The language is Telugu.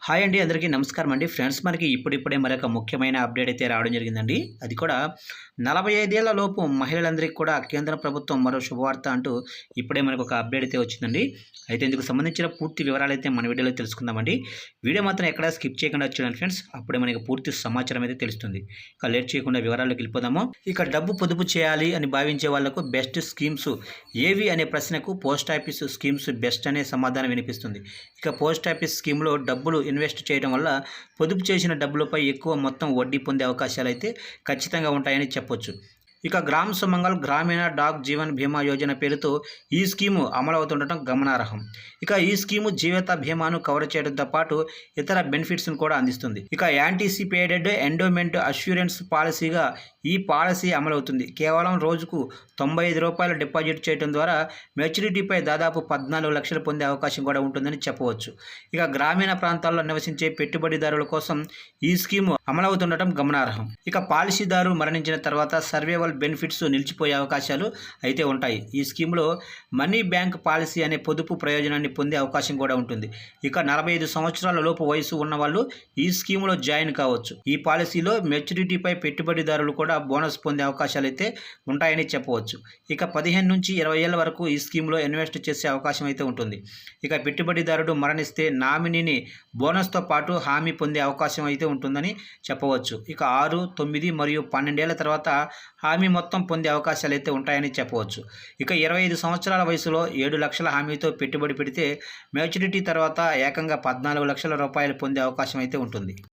హాయ్ అండి, అందరికీ నమస్కారం అండి. ఫ్రెండ్స్, మనకి ఇప్పుడిప్పుడే మరొక ముఖ్యమైన అప్డేట్ అయితే రావడం జరిగిందండి. అది కూడా 45 ఏళ్ల లోపు మహిళలందరికీ కూడా కేంద్ర ప్రభుత్వం మరో శుభవార్త అంటూ ఇప్పుడే మనకు ఒక అప్డేట్ అయితే వచ్చిందండి. అయితే ఇందుకు సంబంధించిన పూర్తి వివరాలు అయితే మన వీడియోలో తెలుసుకుందామండి. వీడియో మాత్రం ఎక్కడా స్కిప్ చేయకుండా చూడండి ఫ్రెండ్స్, అప్పుడే మనకి పూర్తి సమాచారం అయితే తెలుస్తుంది. ఇక లేట్ చేయకుండా వివరాల్లోకి వెళ్ళిపోదాము. ఇక డబ్బు పొదుపు చేయాలి అని భావించే వాళ్లకు బెస్ట్ స్కీమ్స్ ఏవి అనే ప్రశ్నకు పోస్ట్ ఆఫీస్ స్కీమ్స్ బెస్ట్ అనే సమాధానం వినిపిస్తుంది. ఇక పోస్ట్ ఆఫీస్ స్కీమ్లో డబ్బులు ఇన్వెస్ట్ చేయడం వల్ల పొదుపు చేసిన డబ్బులపై ఎక్కువ మొత్తం వడ్డీ పొందే అవకాశాలు అయితే ఖచ్చితంగా ఉంటాయని చెప్పొచ్చు. ఇక గ్రామ్ సుమంగల్ గ్రామీణ డాక్ జీవన్ బీమా యోజన పేరుతో ఈ స్కీము అమలవుతుండటం గమనార్హం. ఇక ఈ స్కీము జీవిత బీమాను కవర్ చేయడంతో పాటు ఇతర బెనిఫిట్స్ను కూడా అందిస్తుంది. ఇక యాంటిసిపేటెడ్ ఎండోమెంట్ అష్యూరెన్స్ పాలసీగా ఈ పాలసీ అమలవుతుంది. కేవలం రోజుకు ₹95 డిపాజిట్ చేయడం ద్వారా మెచ్యూరిటీపై దాదాపు 14 లక్షలు పొందే అవకాశం కూడా ఉంటుందని చెప్పవచ్చు. ఇక గ్రామీణ ప్రాంతాల్లో నివసించే పెట్టుబడిదారుల కోసం ఈ స్కీము అమలవుతుండటం గమనార్హం. ఇక పాలసీదారు మరణించిన తర్వాత సర్వైవల్ బెనిఫిట్స్ నిలిచిపోయే అవకాశాలు అయితే ఉంటాయి. ఈ స్కీమ్లో మనీ బ్యాంక్ పాలసీ అనే పొదుపు ప్రయోజనాన్ని పొందే అవకాశం కూడా ఉంటుంది. ఇక 45 సంవత్సరాల లోపు వయసు ఉన్న వాళ్ళు ఈ స్కీమ్లో జాయిన్ కావచ్చు. ఈ పాలసీలో మెచ్యూరిటీపై పెట్టుబడిదారులు కూడా బోనస్ పొందే అవకాశాలు అయితే ఉంటాయని చెప్పవచ్చు. ఇక 15 నుంచి 20 ఏళ్ల వరకు ఈ స్కీమ్లో ఇన్వెస్ట్ చేసే అవకాశం అయితే ఉంటుంది. ఇక పెట్టుబడిదారుడు మరణిస్తే నామినీని బోనస్తో పాటు హామీ పొందే అవకాశం అయితే ఉంటుందని చెప్పవచ్చు. ఇక 6, 9 మరియు 12 ఏళ్ల తర్వాత హామీ మొత్తం పొందే అవకాశాలు అయితే ఉంటాయని చెప్పవచ్చు. ఇక 25 సంవత్సరాల వయసులో 7 లక్షల హామీతో పెట్టుబడి పెడితే మెచ్యూరిటీ తర్వాత ఏకంగా ₹14 లక్షల పొందే అవకాశం అయితే ఉంటుంది.